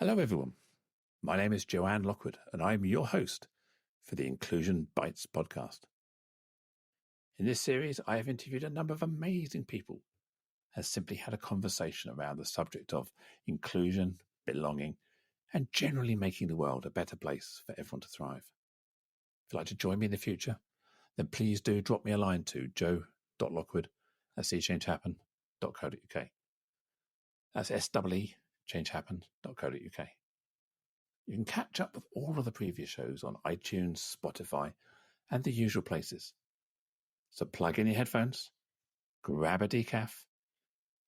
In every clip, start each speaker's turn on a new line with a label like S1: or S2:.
S1: Hello everyone, my name is Joanne Lockwood and I'm your host for the Inclusion Bites podcast. In this series, I have interviewed a number of amazing people and simply had a conversation around the subject of inclusion, belonging, and generally making the world a better place for everyone to thrive. If you'd like to join me in the future, then please do drop me a line to joe.lockwood@seechangehappen.co.uk. That's SEE changehappen.co.uk. You can catch up with all of the previous shows on iTunes, Spotify, and the usual places. So plug in your headphones, grab a decaf,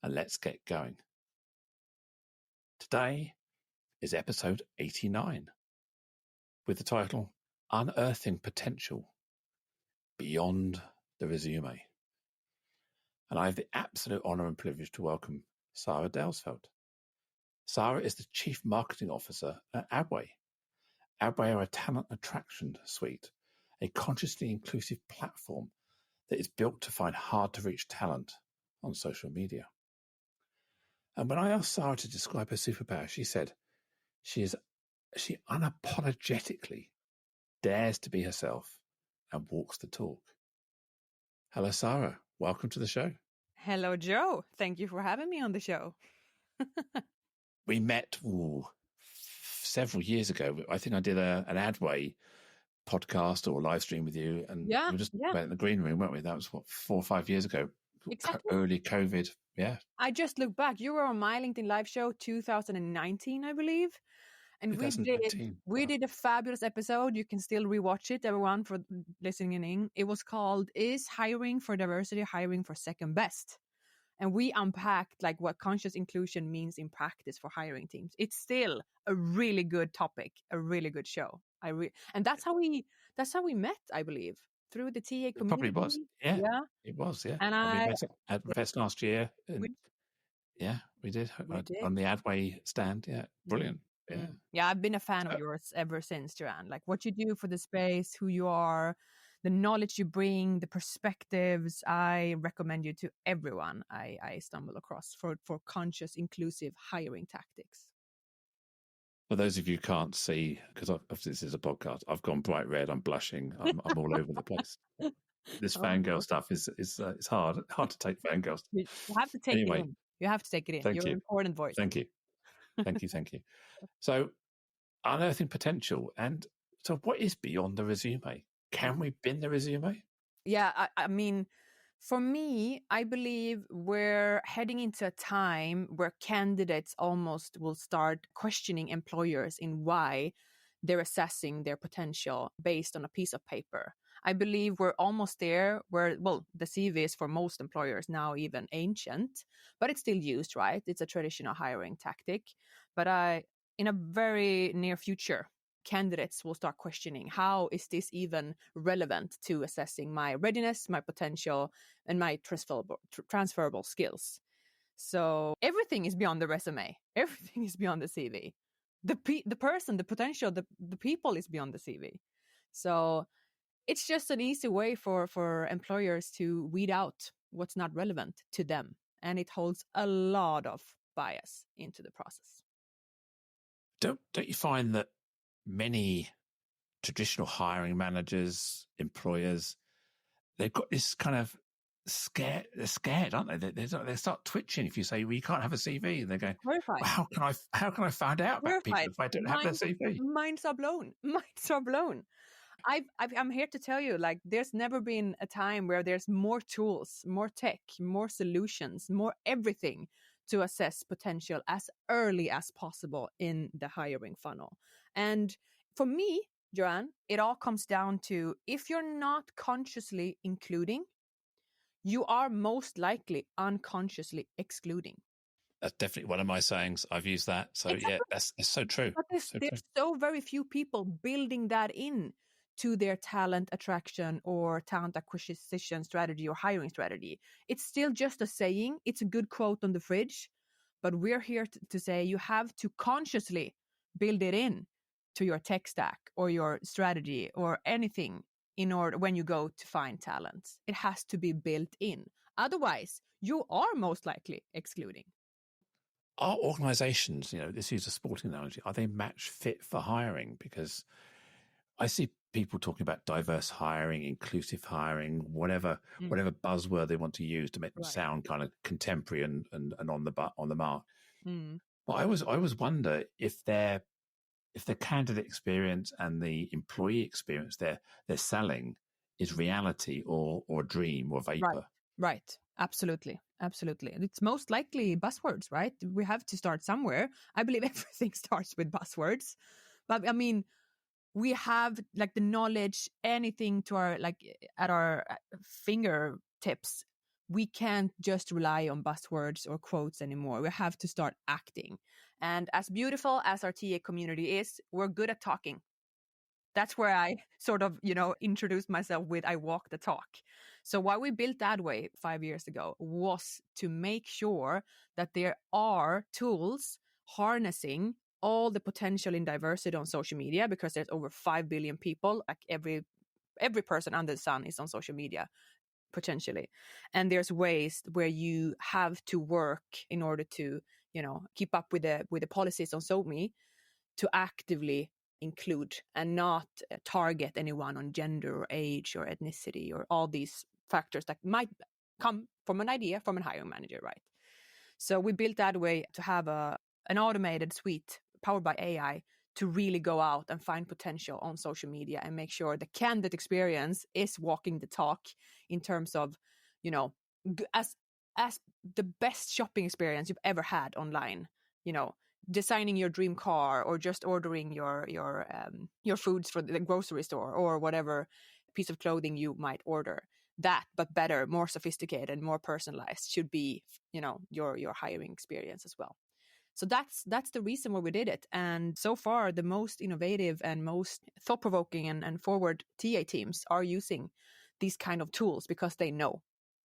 S1: and let's get going. Today is episode 89 with the title Unearthing Potential Beyond the Resume. And I have the absolute honour and privilege to welcome Sara Dalsfelt. Sara is the Chief Marketing Officer at Adway. Adway are a talent attraction suite, a consciously inclusive platform that is built to find hard-to-reach talent on social media. And when I asked Sara to describe her superpower, she said she unapologetically dares to be herself and walks the talk. Hello, Sara. Welcome to the show.
S2: Hello, Joe. Thank you for having me on the show.
S1: We met several years ago. I think I did an Adway podcast or live stream with you, and we were just went in the green room, weren't we? That was 4 or 5 years ago.
S2: Exactly.
S1: Early COVID. Yeah.
S2: I just looked back. You were on my LinkedIn live show 2019, I believe. And we did a fabulous episode. You can still rewatch it, everyone, for listening in. It was called Is Hiring for Diversity Hiring for Second Best? And we unpacked like what conscious inclusion means in practice for hiring teams. It's still a really good topic, a really good show. And that's how we met, I believe, through the TA community.
S1: It probably was. Yeah. It was. Yeah.
S2: And
S1: we met at Fest last year. And we did on the Adway stand. Yeah. Brilliant. Yeah.
S2: Yeah. I've been a fan of yours ever since, Joanne. Like what you do for the space, who you are, the knowledge you bring, the perspectives. I recommend you to everyone I stumble across for conscious, inclusive hiring tactics.
S1: For those of you who can't see, because this is a podcast, I've gone bright red. I'm blushing. I'm all over the place. This fangirl stuff is it's hard to take fangirl stuff.
S2: You have to take it in. You have to take it in. You're an important voice.
S1: Thank you. So, unearthing potential. And so what is beyond the resume? Can we bin the resume?
S2: Yeah, I mean, for me, I believe we're heading into a time where candidates almost will start questioning employers in why they're assessing their potential based on a piece of paper. I believe we're almost there where, the CV is for most employers now even ancient, but it's still used, right? It's a traditional hiring tactic. But in a very near future, candidates will start questioning, how is this even relevant to assessing my readiness, my potential, and my transferable skills? So everything is beyond the resume. Everything is beyond the CV. The person, the potential, the people is beyond the CV. So it's just an easy way for employers to weed out what's not relevant to them. And it holds a lot of bias into the process.
S1: Don't you find that many traditional hiring managers, employers, they've got this kind of they're scared, aren't they? They start twitching if you say, well, you can't have a CV. And they're going, well, how can I find out about people if I don't have their CV?
S2: Minds are blown. I'm here to tell you, like, there's never been a time where there's more tools, more tech, more solutions, more everything to assess potential as early as possible in the hiring funnel. And for me, Joanne, it all comes down to, if you're not consciously including, you are most likely unconsciously excluding.
S1: That's definitely one of my sayings. I've used that. So exactly. Yeah, that's so true.
S2: But there's so very few people building that in to their talent attraction or talent acquisition strategy or hiring strategy. It's still just a saying. It's a good quote on the fridge, but we're here to say you have to consciously build it in to your tech stack or your strategy or anything in order when you go to find talents. It has to be built in. Otherwise, you are most likely excluding.
S1: Are organizations, let's use a sporting analogy, are they match fit for hiring? Because I see people talking about diverse hiring, inclusive hiring, whatever buzzword they want to use to make them
S2: Right.
S1: sound kind of contemporary and on the mark.
S2: Mm.
S1: But I always wonder if the candidate experience and the employee experience they're selling is reality or a dream or vapor.
S2: Right. Absolutely. It's most likely buzzwords, right? We have to start somewhere. I believe everything starts with buzzwords. But I mean, we have like the knowledge, anything to our at our fingertips. We can't just rely on buzzwords or quotes anymore. We have to start acting. And as beautiful as our TA community is, we're good at talking. That's where I sort of, introduced myself with I walk the talk. So why we built that way 5 years ago was to make sure that there are tools harnessing all the potential in diversity on social media, because there's over 5 billion people. Like every person under the sun is on social media potentially, and there's ways where you have to work in order to keep up with the policies on SoMe to actively include and not target anyone on gender or age or ethnicity or all these factors that might come from an idea from a hiring manager, right? So we built that way to have an automated suite powered by AI to really go out and find potential on social media and make sure the candidate experience is walking the talk in terms of, as the best shopping experience you've ever had online, designing your dream car or just ordering your foods for the grocery store or whatever piece of clothing you might order. That, but better, more sophisticated, more personalized, should be your hiring experience as well. So that's the reason why we did it. And so far, the most innovative and most thought-provoking and forward TA teams are using these kind of tools because they know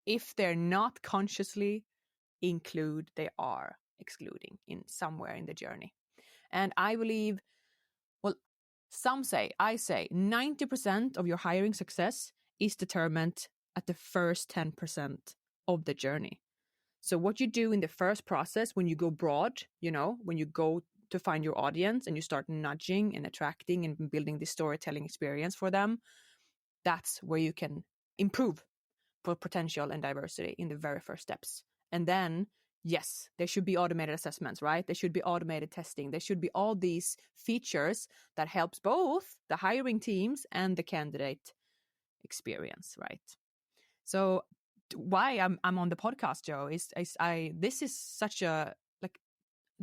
S2: if they're not consciously include, they are excluding in somewhere in the journey. And I believe, well, I say 90% of your hiring success is determined at the first 10% of the journey. So what you do in the first process, when you go broad, when you go to find your audience and you start nudging and attracting and building this storytelling experience for them, that's where you can improve for potential and diversity in the very first steps. And then, yes, there should be automated assessments, right? There should be automated testing. There should be all these features that helps both the hiring teams and the candidate experience, right? So why I'm on the podcast, Joe, is this is such a,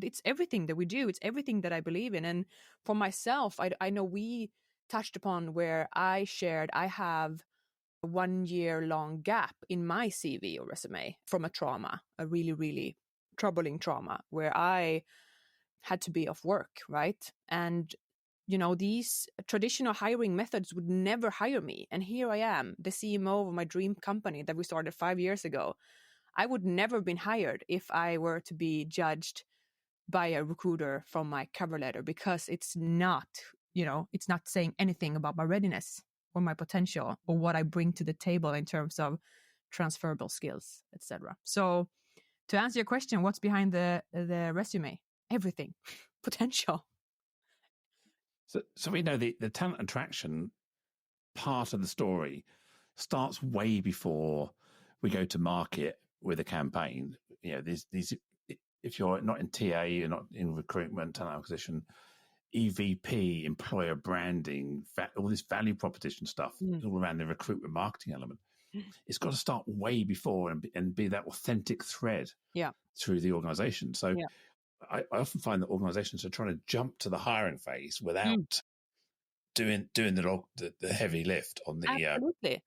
S2: it's everything that we do. It's everything that I believe in. And for myself, I know we touched upon where I shared I have a 1 year long gap in my CV or resume from a trauma, a really, really troubling trauma where I had to be off work, right? And these traditional hiring methods would never hire me. And here I am, the CMO of my dream company that we started 5 years ago. I would never have been hired if I were to be judged by a recruiter from my cover letter, because it's not saying anything about my readiness or my potential or what I bring to the table in terms of transferable skills, etc. So to answer your question, what's behind the resume? Everything. Potential.
S1: So we know the talent attraction part of the story starts way before we go to market with a campaign. These if you're not in TA, you're not in recruitment, talent acquisition, EVP, employer branding, all this value proposition stuff, all around the recruitment marketing element. It's got to start way before and be that authentic thread through the organization. So I often find that organizations are trying to jump to the hiring phase without doing the heavy lift on the
S2: absolutely.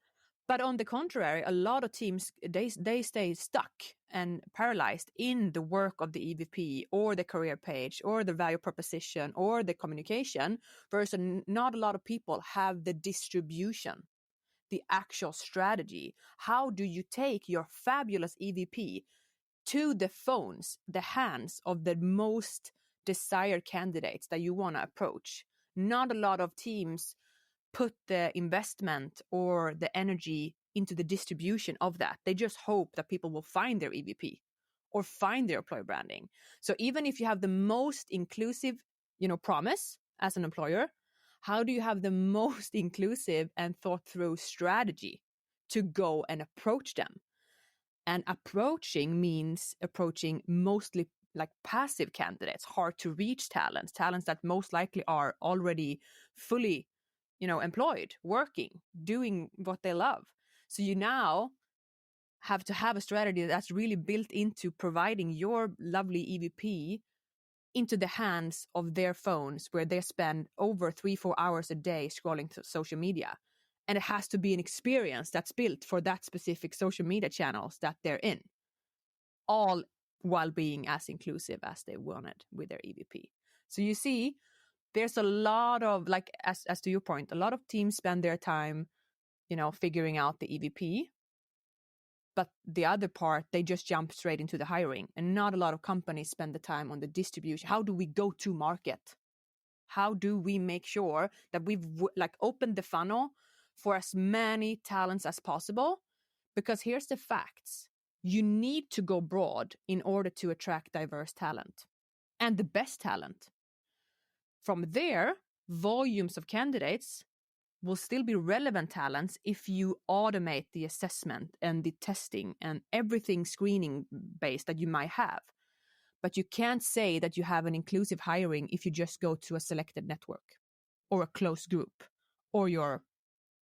S2: But on the contrary, a lot of teams, they stay stuck and paralyzed in the work of the EVP or the career page or the value proposition or the communication, versus not a lot of people have the distribution, the actual strategy. How do you take your fabulous EVP to the phones, the hands of the most desired candidates that you want to approach? Not a lot of teams put the investment or the energy into the distribution of that. They just hope that people will find their EVP or find their employer branding. So even if you have the most inclusive, promise as an employer, how do you have the most inclusive and thought through strategy to go and approach them? And approaching means approaching mostly like passive candidates, hard to reach talents that most likely are already fully, employed, working, doing what they love. So you now have to have a strategy that's really built into providing your lovely EVP into the hands of their phones, where they spend over 3-4 hours a day scrolling through social media. And it has to be an experience that's built for that specific social media channels that they're in, all while being as inclusive as they wanted with their EVP. So you see, there's a lot of, like, as to your point, a lot of teams spend their time, figuring out the EVP. But the other part, they just jump straight into the hiring. And not a lot of companies spend the time on the distribution. How do we go to market? How do we make sure that we've opened the funnel for as many talents as possible? Because here's the facts. You need to go broad in order to attract diverse talent and the best talent. From there, volumes of candidates will still be relevant talents if you automate the assessment and the testing and everything screening based that you might have. But you can't say that you have an inclusive hiring if you just go to a selected network or a close group or your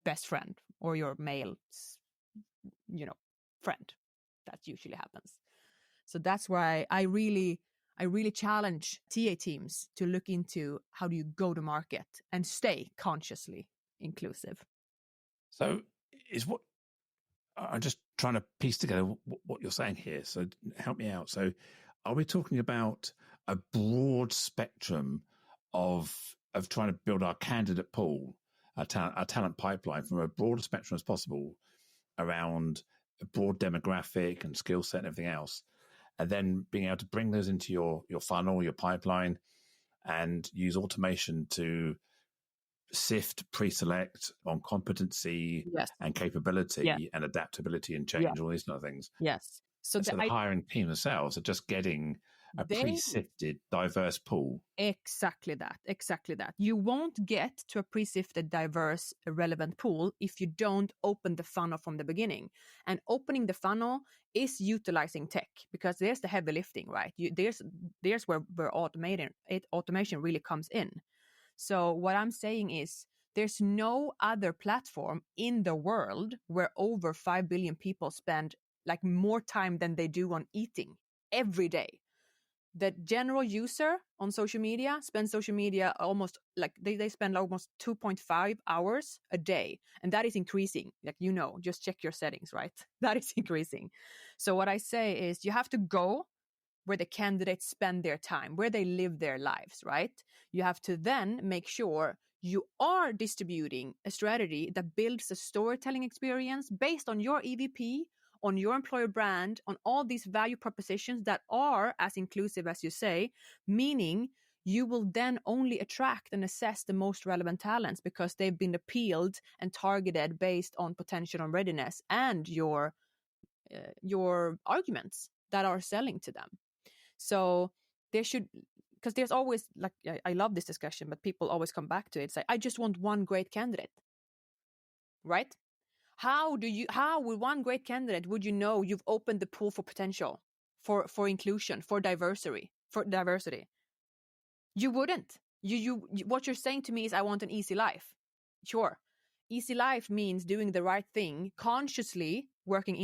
S2: best friend or your male, friend. That usually happens. So that's why I really challenge TA teams to look into how do you go to market and stay consciously inclusive.
S1: So I'm just trying to piece together what you're saying here. So help me out. So are we talking about a broad spectrum of trying to build our candidate pool, our talent pipeline from a broad spectrum as possible around a broad demographic and skill set and everything else, and then being able to bring those into your funnel, your pipeline, and use automation to sift, pre-select on competency and capability and adaptability and change, all these kind of things.
S2: Yes.
S1: So the hiring team themselves are just getting a pre-sifted, diverse pool.
S2: Exactly that. You won't get to a pre-sifted, diverse, relevant pool if you don't open the funnel from the beginning. And opening the funnel is utilizing tech, because there's the heavy lifting, right? There's where automation really comes in. So what I'm saying is, there's no other platform in the world where over 5 billion people spend more time than they do on eating every day. The general user on social media spends social media almost they spend almost 2.5 hours a day. And that is increasing. Just check your settings, right? That is increasing. So what I say is, you have to go where the candidates spend their time, where they live their lives, right? You have to then make sure you are distributing a strategy that builds a storytelling experience based on your EVP, on your employer brand, on all these value propositions that are as inclusive as you say, meaning you will then only attract and assess the most relevant talents because they've been appealed and targeted based on potential and readiness and your arguments that are selling to them. So there should, because there's always I love this discussion, but people always come back to it. It's I just want one great candidate, right? How with one great candidate would you know you've opened the pool for potential, for inclusion, for diversity? You wouldn't. You what you're saying to me is, I want an easy life. Sure. Easy life means doing the right thing, consciously working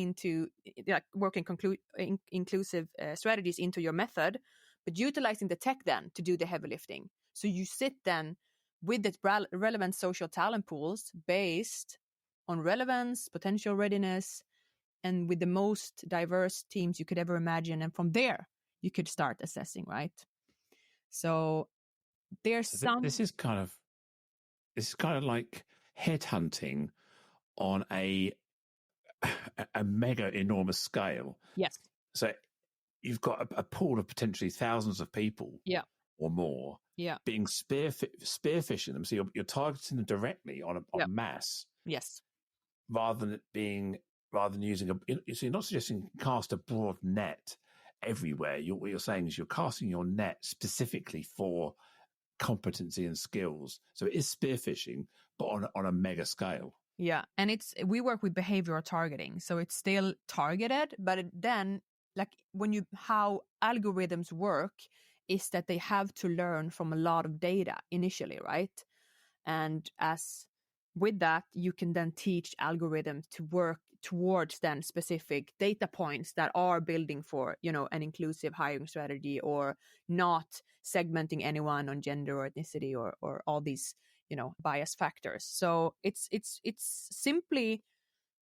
S2: inclusive strategies into your method, but utilizing the tech then to do the heavy lifting. So you sit then with the relevant social talent pools based on relevance, potential, readiness, and with the most diverse teams you could ever imagine. And from there, you could start assessing, right? So there's
S1: This is kind of like headhunting on a mega enormous scale.
S2: Yes.
S1: So you've got a pool of potentially thousands of people or more being spearfishing them. So you're targeting them directly on mass.
S2: Yes.
S1: Rather than using so you're not suggesting cast a broad net everywhere. What you're saying is you're casting your net specifically for competency and skills. So it is spearfishing, but on a mega scale.
S2: Yeah. And we work with behavioral targeting. So it's still targeted, but then like how algorithms work is that they have to learn from a lot of data initially, right? And as with that, you can then teach algorithms to work towards then specific data points that are building for, an inclusive hiring strategy, or not segmenting anyone on gender or ethnicity or all these, bias factors. So it's simply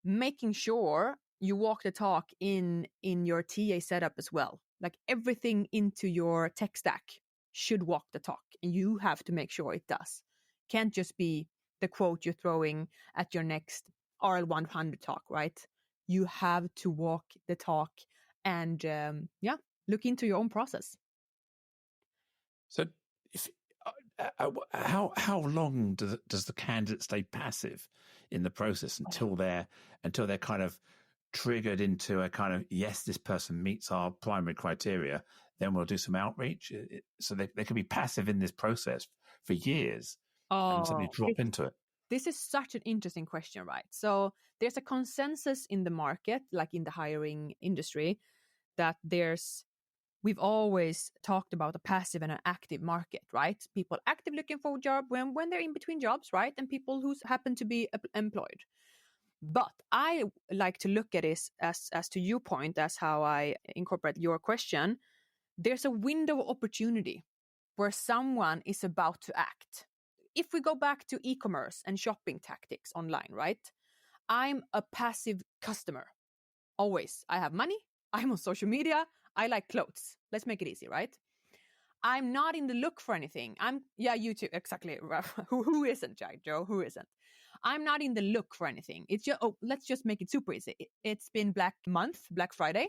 S2: making sure you walk the talk in your TA setup as well. Like everything into your tech stack should walk the talk, and you have to make sure it does. Can't just be the quote you're throwing at your next RL100 talk, right? You have to walk the talk and look into your own process.
S1: So how long does the candidate stay passive in the process until they're kind of triggered into a kind of, yes, this person meets our primary criteria, then we'll do some outreach? So they can be passive in this process for years and suddenly drop into it.
S2: This is such an interesting question, right? So there's a consensus in the market, like in the hiring industry, that we've always talked about a passive and an active market, right? People active looking for a job when they're in between jobs, right? And people who happen to be employed. But I like to look at this as to your point, as how I incorporate your question. There's a window of opportunity where someone is about to act. If we go back to e-commerce and shopping tactics online, right? I'm a passive customer. Always. I have money. I'm on social media. I like clothes. Let's make it easy, right? I'm not in the look for anything. You too, exactly. Who isn't, Joe? Who isn't? I'm not in the look for anything. It's just, let's just make it super easy. It's been Black Friday.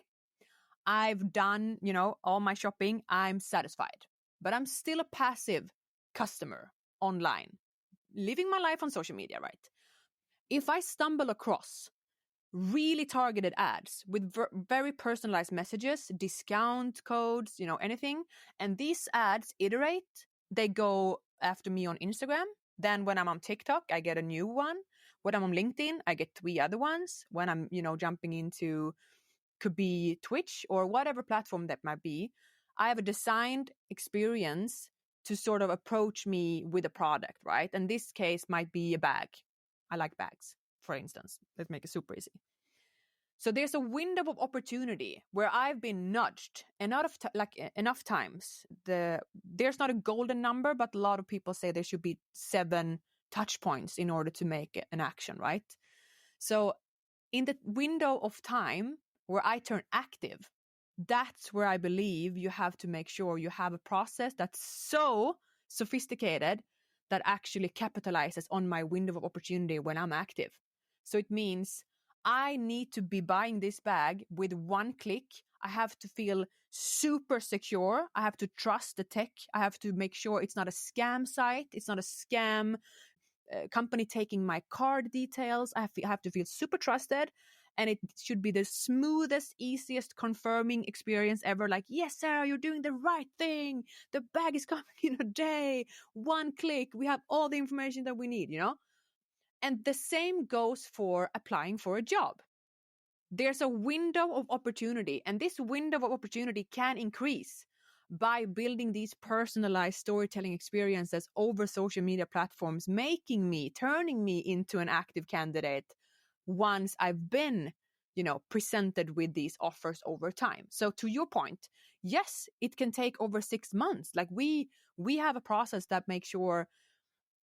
S2: I've done, all my shopping. I'm satisfied, but I'm still a passive customer online, living my life on social media, right? If I stumble across really targeted ads with very personalized messages, discount codes, anything, and these ads iterate, they go after me on Instagram. Then when I'm on TikTok, I get a new one. When I'm on LinkedIn, I get 3 other ones. When I'm, jumping into, could be Twitch or whatever platform that might be, I have a designed experience to sort of approach me with a product, right? And this case might be a bag. I like bags, for instance. Let's make it super easy. So there's a window of opportunity where I've been nudged enough times. There's not a golden number, but a lot of people say there should be 7 touch points in order to make an action, right? So in the window of time where I turn active, that's where I believe you have to make sure you have a process that's so sophisticated that actually capitalizes on my window of opportunity when I'm active. So it means I need to be buying this bag with 1 click. I have to feel super secure. I have to trust the tech. I have to make sure it's not a scam site. It's not a scam company taking my card details. I have to feel super trusted. And it should be the smoothest, easiest confirming experience ever. Like, yes, Sarah, you're doing the right thing. The bag is coming in a day. 1 click. We have all the information that we need, And the same goes for applying for a job. There's a window of opportunity, and this window of opportunity can increase by building these personalized storytelling experiences over social media platforms, turning me into an active candidate once I've been, presented with these offers over time. So to your point, yes, it can take over 6 months. Like we have a process that makes sure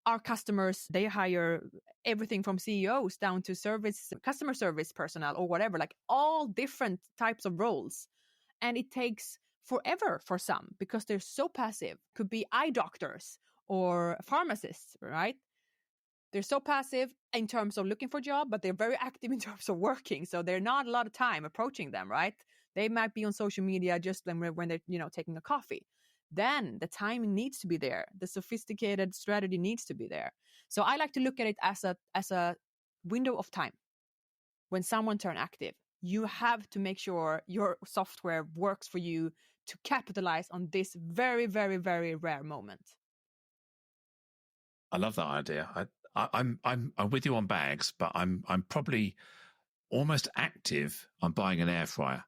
S2: our customers, they hire everything from CEOs down to customer service personnel or whatever, like all different types of roles. And it takes forever for some because they're so passive. Could be eye doctors or pharmacists, right? They're so passive in terms of looking for a job, but they're very active in terms of working. So they're not a lot of time approaching them, right? They might be on social media just when they're, taking a coffee. Then the timing needs to be there. The sophisticated strategy needs to be there. So I like to look at it as a window of time when someone turns active. you have to make sure your software works for you to capitalize on this very, very, very rare moment.
S1: I love that idea. I'm with you on bags, but I'm probably almost active on buying an air fryer.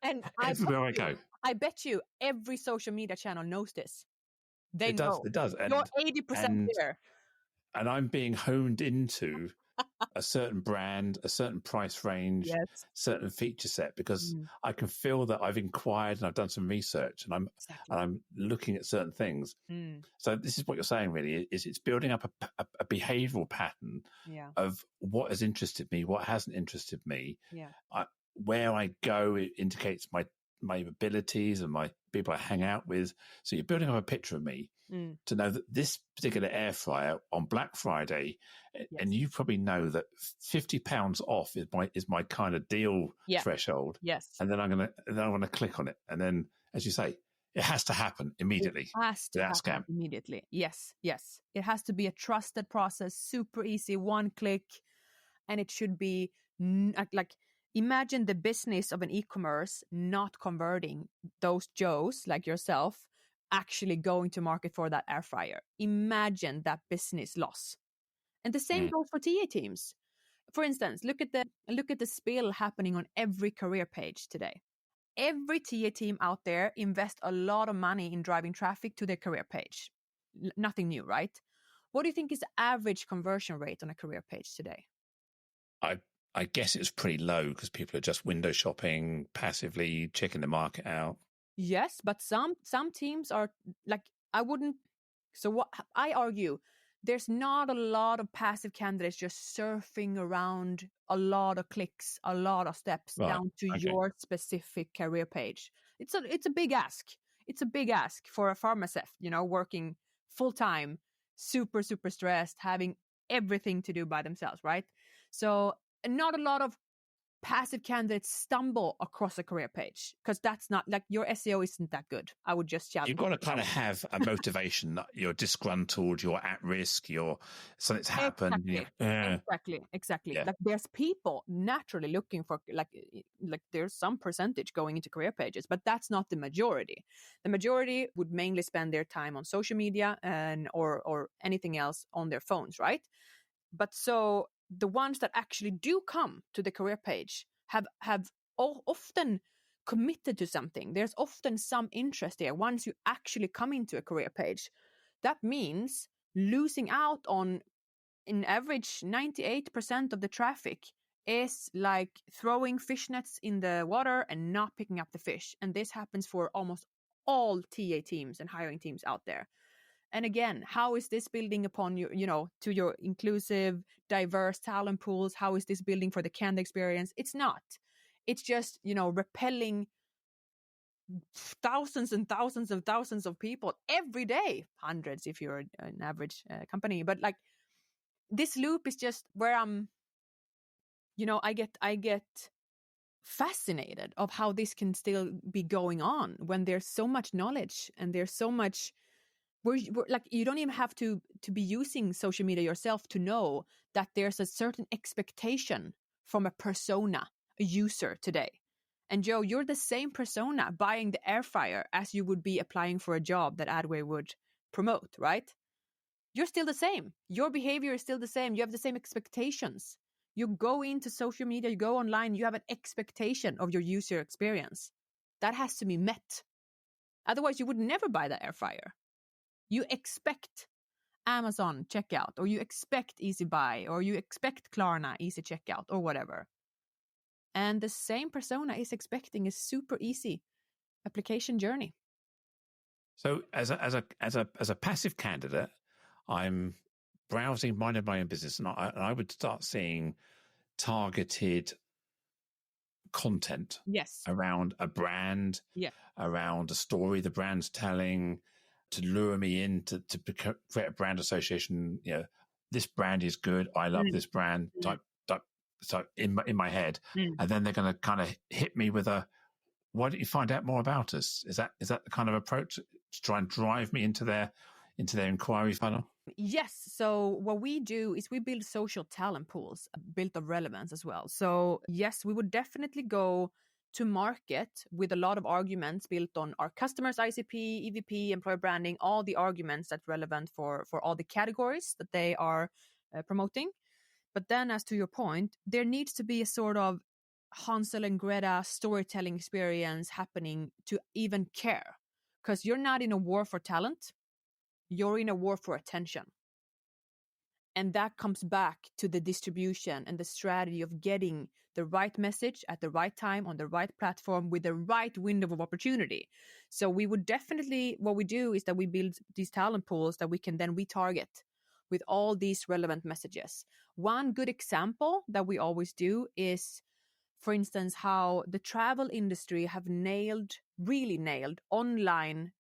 S2: And
S1: Everywhere I go.
S2: I bet you every social media channel knows this. They know.
S1: It does.
S2: You're 80% there.
S1: And I'm being honed into a certain brand, a certain price range,
S2: yes.
S1: certain feature set, because I can feel that I've inquired and I've done some research and I'm looking at certain things. So this is what you're saying, really, is it's building up a behavioral pattern of what has interested me, what hasn't interested me. Where I go, it indicates my abilities and my people I hang out with. So you're building up a picture of me to know that this particular air fryer on Black Friday, and you probably know that £50 off is my kind of deal threshold.
S2: Yes.
S1: And then I'm gonna click on it, and then, as you say, it has to happen immediately.
S2: It has to happen immediately. Yes. It has to be a trusted process, super easy, one click, and it should be like. Imagine the business of an e-commerce not converting those Joes like yourself actually going to market for that air fryer. Imagine that business loss. And the same goes for TA teams. For instance, look at the spill happening on every career page today. Every TA team out there invest a lot of money in driving traffic to their career page. Nothing new, right? What do you think is the average conversion rate on a career page today?
S1: I guess it's pretty low because people are just window shopping, passively checking the market out.
S2: Yes, but some teams are like, I wouldn't. So what I argue, there's not a lot of passive candidates just surfing around a lot of clicks, a lot of steps down to your specific career page. It's a big ask. It's a big ask for a pharmacist, working full time, super, super stressed, having everything to do by themselves, right? So not a lot of passive candidates stumble across a career page because that's not like your SEO isn't that good. I would just challenge.
S1: You've got to kind of have a motivation that you're disgruntled, you're at risk, something's happened.
S2: Exactly. Yeah. Like there's people naturally looking for like there's some percentage going into career pages, but that's not the majority. The majority would mainly spend their time on social media and or anything else on their phones, right? But so the ones that actually do come to the career page have often committed to something. There's often some interest there. Once you actually come into a career page, that means losing out on, in average, 98% of the traffic is like throwing fish nets in the water and not picking up the fish. And this happens for almost all TA teams and hiring teams out there. And again, how is this building upon to your inclusive, diverse talent pools? How is this building for the candidate experience? It's not. It's just, repelling thousands and thousands of thousands of people every day, hundreds if you're an average company. But like this loop is just where I'm, I get fascinated of how this can still be going on when there's so much knowledge and there's so much. We're like, you don't even have to be using social media yourself to know that there's a certain expectation from a persona, a user today. And Joe, you're the same persona buying the air fryer as you would be applying for a job that Adway would promote, right? You're still the same. Your behavior is still the same. You have the same expectations. You go into social media, you go online, you have an expectation of your user experience. That has to be met. Otherwise, you would never buy the air fryer. You expect Amazon checkout, or you expect Easy Buy, or you expect Klarna Easy Checkout, or whatever. And the same persona is expecting a super easy application journey.
S1: So as a passive candidate, I'm browsing, minding my own business, and I would start seeing targeted content around a brand, around a story the brand's telling, to lure me in to create a brand association. This brand is good. I love this brand. Type in my head, and then they're going to kind of hit me with a, "Why don't you find out more about us?" Is that the kind of approach to try and drive me into their into their inquiry funnel?
S2: Yes. So what we do is we build social talent pools built of relevance as well. So yes, we would definitely go to market with a lot of arguments built on our customers, ICP, EVP, employer branding, all the arguments that's relevant for all the categories that they are promoting. But then, as to your point, there needs to be a sort of Hansel and Greta storytelling experience happening to even care. Because you're not in a war for talent, you're in a war for attention. And that comes back to the distribution and the strategy of getting the right message at the right time on the right platform with the right window of opportunity. So we would definitely, what we do is that we build these talent pools that we can then retarget with all these relevant messages. One good example that we always do is, for instance, how the travel industry have really nailed online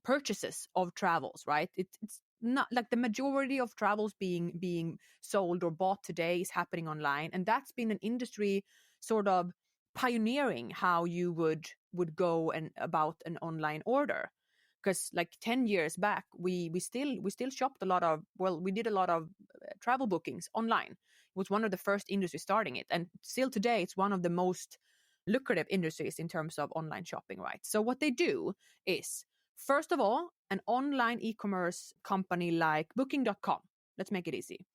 S2: purchases of travels, right? It's not like the majority of travels being sold or bought today is happening online, and that's been an industry sort of pioneering how you would go and about an online order. Because like 10 years back, we still shopped a lot of, well, we did a lot of travel bookings online. It was one of the first industries starting it, and still today it's one of the most lucrative industries in terms of online shopping, right? So what they do is, first of all, an online e-commerce company like booking.com, let's make it easy.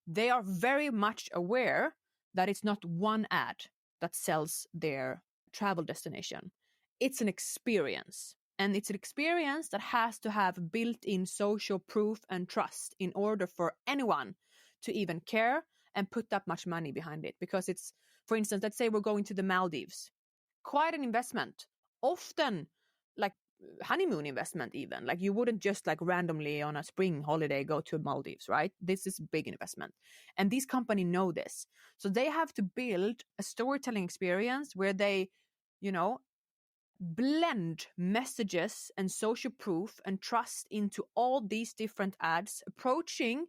S2: They are very much aware that it's not one ad that sells their travel destination. It's an experience. And it's an experience that has to have built-in social proof and trust in order for anyone to even care and put that much money behind it. Because it's, for instance, let's say we're going to the Maldives. Quite an investment. Often like honeymoon investment even. Like you wouldn't just like randomly on a spring holiday go to Maldives, right? This is a big investment. And these companies know this. So they have to build a storytelling experience where they, blend messages and social proof and trust into all these different ads, approaching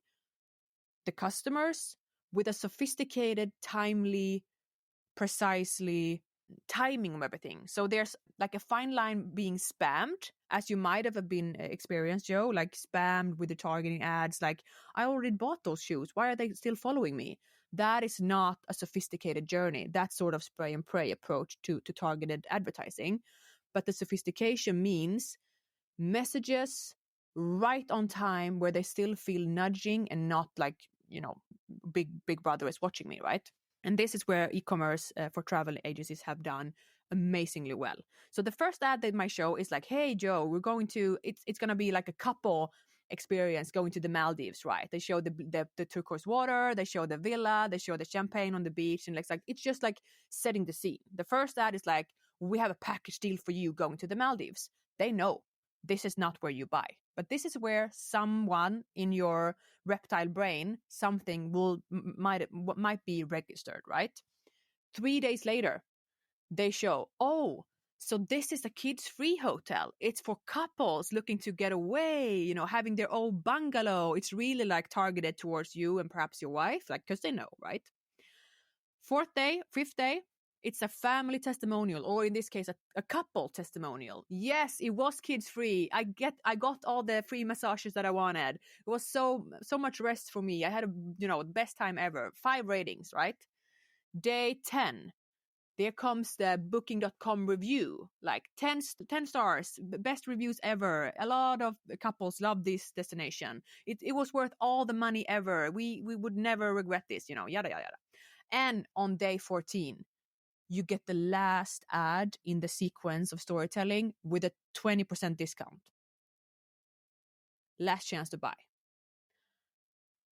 S2: the customers with a sophisticated, timely, precisely timing of everything. So there's like a fine line being spammed, as you might have been experienced, Joe, like spammed with the targeting ads, like, I already bought those shoes, why are they still following me? That is not a sophisticated journey. That sort of spray and pray approach to targeted advertising. But the sophistication means messages right on time where they still feel nudging and not like, big brother is watching me, right? And this is where e-commerce for travel agencies have done amazingly well. So the first ad they might show is like, hey, Joe, we're going to, it's going to be like a couple experience going to the Maldives, right? They show the turquoise water, they show the villa, they show the champagne on the beach, and it's just like setting the scene. The first ad is like, we have a package deal for you going to the Maldives. They know this is not where you buy, but this is where someone in your reptile brain, something might be registered, right? 3 days later, they show, oh, so this is a kids-free hotel. It's for couples looking to get away, having their own bungalow. It's really like targeted towards you and perhaps your wife, like, because they know, right? 4th day, 5th day, it's a family testimonial, or in this case, a couple testimonial. Yes, it was kids-free. I got all the free massages that I wanted. It was so much rest for me. I had the best time ever. 5 ratings, right? Day 10. There comes the booking.com review, like 10 stars, best reviews ever. A lot of couples love this destination. It was worth all the money ever. We would never regret this, yada, yada, yada. And on day 14, you get the last ad in the sequence of storytelling with a 20% discount. Last chance to buy.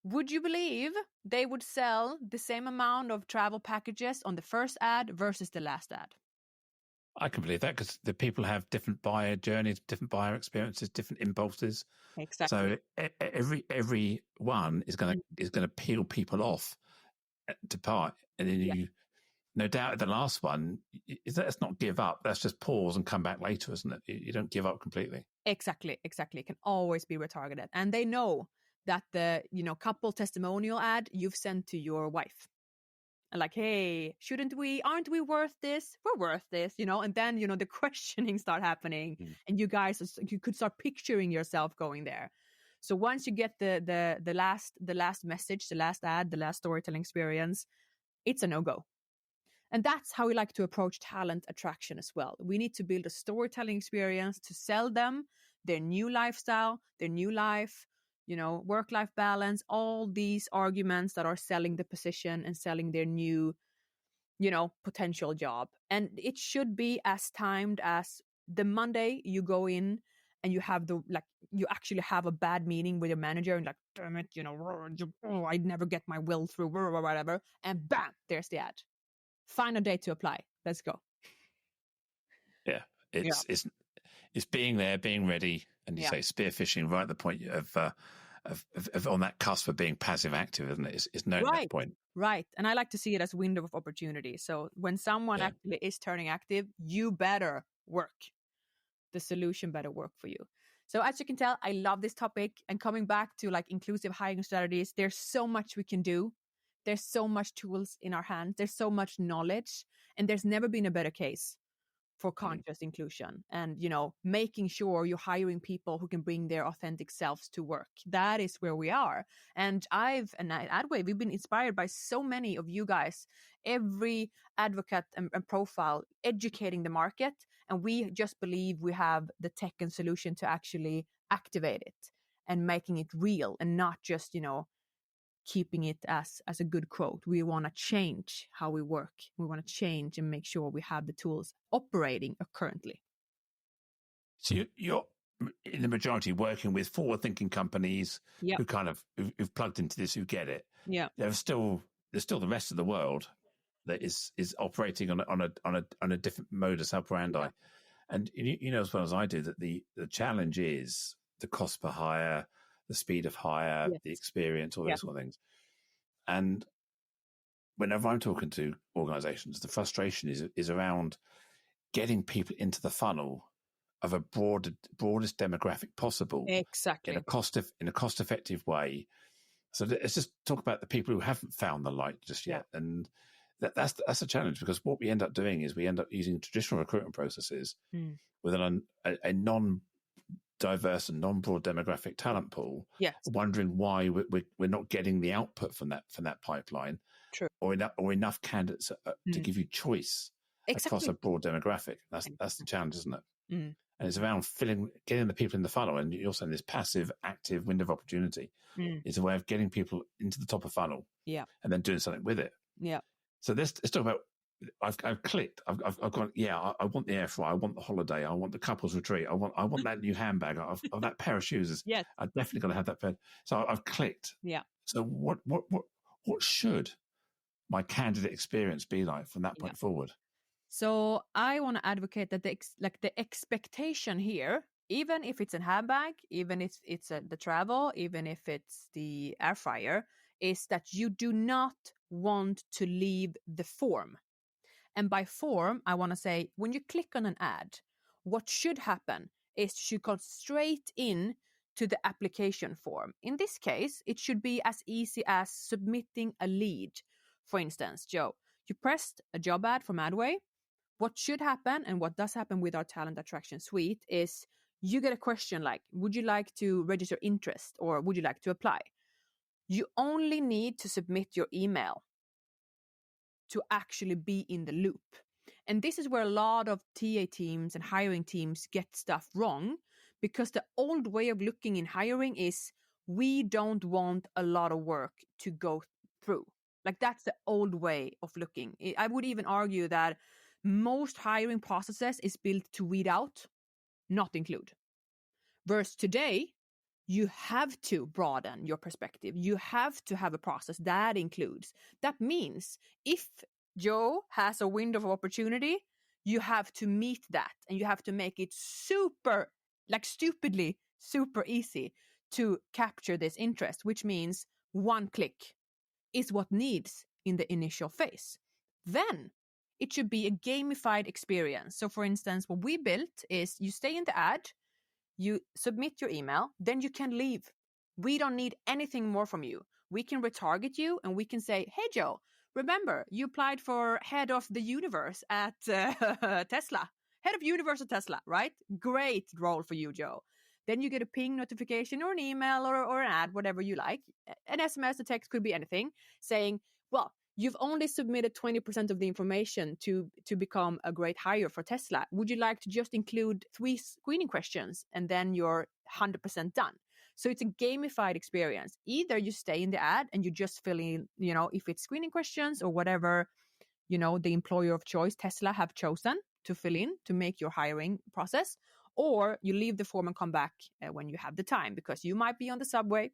S2: Would you believe they would sell the same amount of travel packages on the first ad versus the last ad?
S1: I can believe that, because the people have different buyer journeys, different buyer experiences, different impulses.
S2: Exactly.
S1: So every one is going to peel people off to buy, and then no doubt the last one, let's not give up. Let's just pause and come back later, isn't it? You don't give up completely.
S2: Exactly. It can always be retargeted, and they know that the couple testimonial ad you've sent to your wife. And like, hey, aren't we worth this? We're worth this, and then, the questioning start happening, and you could start picturing yourself going there. So once you get the last message, the last ad, the last storytelling experience, it's a no-go. And that's how we like to approach talent attraction as well. We need to build a storytelling experience to sell them their new lifestyle, their new life, work-life balance, all these arguments that are selling the position and selling their new, potential job. And it should be as timed as the Monday you go in and you have you actually have a bad meeting with your manager and like, damn it, I'd never get my will through, or whatever. And bam, there's the ad. Find a day to apply. Let's go.
S1: Yeah. It's being there, being ready, and you say spearfishing right at the point of on that cusp of being passive active, isn't it? It's knowing that point.
S2: Right. And I like to see it as a window of opportunity. So when someone actually is turning active, you better work. The solution better work for you. So as you can tell, I love this topic. And coming back to like inclusive hiring strategies, there's so much we can do. There's so much tools in our hands. There's so much knowledge. And there's never been a better case for conscious inclusion and, making sure you're hiring people who can bring their authentic selves to work. That is where we are. And at Adway, we've been inspired by so many of you guys, every advocate and profile educating the market. And we just believe we have the tech and solution to actually activate it and making it real and not just, keeping it as a good quote. We want to change how we work. We want to change and make sure we have the tools operating currently.
S1: So you're in the majority working with forward-thinking companies who kind of who've plugged into this, who get it.
S2: Yeah.
S1: There's still the rest of the world that is operating on a different modus operandi. Yeah. And you know as well as I do that the challenge is the cost per hire, the speed of hire, the experience, all those sort of things. And whenever I'm talking to organizations, the frustration is around getting people into the funnel of a broadest demographic possible.
S2: Exactly.
S1: In a cost-effective way. So let's just talk about the people who haven't found the light just yet. And that's a challenge, because what we end up doing is we end up using traditional recruitment processes with a non-diverse and non-broad demographic talent pool, wondering why we're not getting the output from that pipeline.
S2: True.
S1: or enough candidates to give you choice across a broad demographic. That's the challenge, isn't it? And it's around getting the people in the funnel. And you're saying this passive, active window of opportunity is a way of getting people into the top of funnel, and then doing something with it.
S2: Yeah.
S1: So let's talk about. I've clicked. I've gone. Yeah, I want the air fryer. I want the holiday. I want the couples retreat. I want that new handbag. That pair of shoes. I'm definitely going to have that pair. So I've clicked.
S2: Yeah.
S1: So what should my candidate experience be like from that point forward?
S2: So I want to advocate that the expectation here, even if it's a handbag, even if it's the travel, even if it's the air fryer, is that you do not want to leave the form. And by form, I want to say when you click on an ad, what should happen is you should go straight in to the application form. In this case, it should be as easy as submitting a lead. For instance, Joe, you pressed a job ad from Adway. What should happen, and what does happen with our talent attraction suite, is you get a question like, would you like to register interest, or would you like to apply? You only need to submit your email to actually be in the loop. And this is where a lot of TA teams and hiring teams get stuff wrong, because the old way of looking in hiring is we don't want a lot of work to go through. Like that's the old way of looking. I would even argue that most hiring processes is built to weed out, not include. Versus today, you have to broaden your perspective. You have to have a process that includes. That means if Joe has a window of opportunity, you have to meet that, and you have to make it super, stupidly, super easy to capture this interest, which means one click is what needs in the initial phase. Then it should be a gamified experience. So for instance, what we built is you stay in the ad, you submit your email, then you can leave. We don't need anything more from you. We can retarget you and we can say, hey, Joe, remember, you applied for head of the universe at Tesla. Head of universe at Tesla, right? Great role for you, Joe. Then you get a ping notification or an email or an ad, whatever you like. An SMS, a text, could be anything, saying, well, you've only submitted 20% of the information to become a great hire for Tesla. Would you like to just include 3 screening questions and then you're 100% done? So it's a gamified experience. Either you stay in the ad and you just fill in, if it's screening questions or whatever, the employer of choice, Tesla, have chosen to fill in to make your hiring process, or you leave the form and come back when you have the time, because you might be on the subway,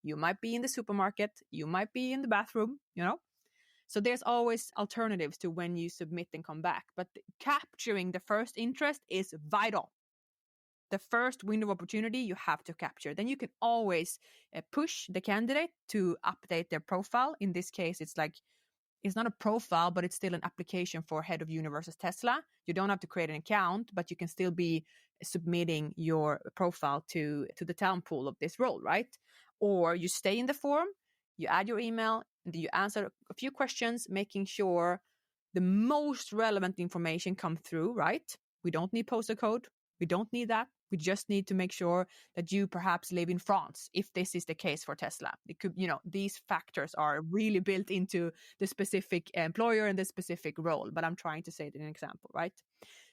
S2: you might be in the supermarket, you might be in the bathroom, So there's always alternatives to when you submit and come back. But capturing the first interest is vital. The first window of opportunity you have to capture. Then you can always push the candidate to update their profile. In this case, it's not a profile, but it's still an application for head of universe at Tesla. You don't have to create an account, but you can still be submitting your profile to the talent pool of this role, right? Or you stay in the form, you add your email, and you answer a few questions, making sure the most relevant information come through, right? We don't need postal code. We don't need that. We just need to make sure that you perhaps live in France, if this is the case for Tesla. It could, these factors are really built into the specific employer and the specific role, but I'm trying to say it in an example, right?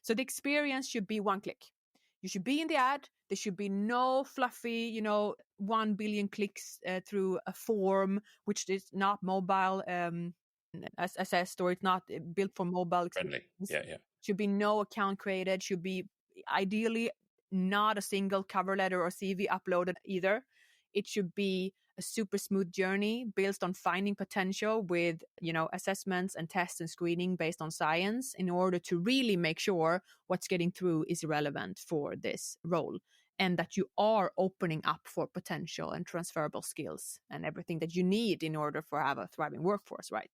S2: So the experience should be one click. You should be in the ad. There should be no fluffy, 1 billion clicks through a form, which is not mobile assessed, or it's not built for mobile
S1: Friendly. Yeah.
S2: Should be no account created. Should be ideally not a single cover letter or CV uploaded either. It should be a super smooth journey built on finding potential with, assessments and tests and screening based on science, in order to really make sure what's getting through is relevant for this role, and that you are opening up for potential and transferable skills and everything that you need in order for have a thriving workforce, right?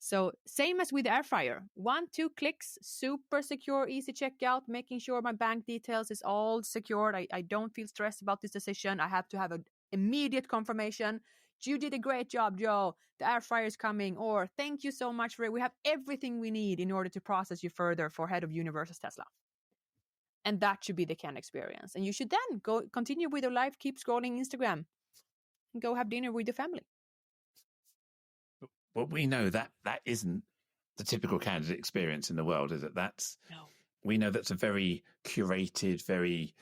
S2: So same as with the air fryer, 1-2 clicks, super secure, easy checkout, making sure my bank details is all secured. I don't feel stressed about this decision. I have to have an immediate confirmation. You did a great job, Joe. The air fryer is coming, or thank you so much for it. We have everything we need in order to process you further for head of universe Tesla. And that should be the canned experience. And you should then go continue with your life, keep scrolling Instagram, and go have dinner with your family.
S1: But we know that isn't the typical candidate experience in the world, is it?
S2: No.
S1: We know that's a very curated, very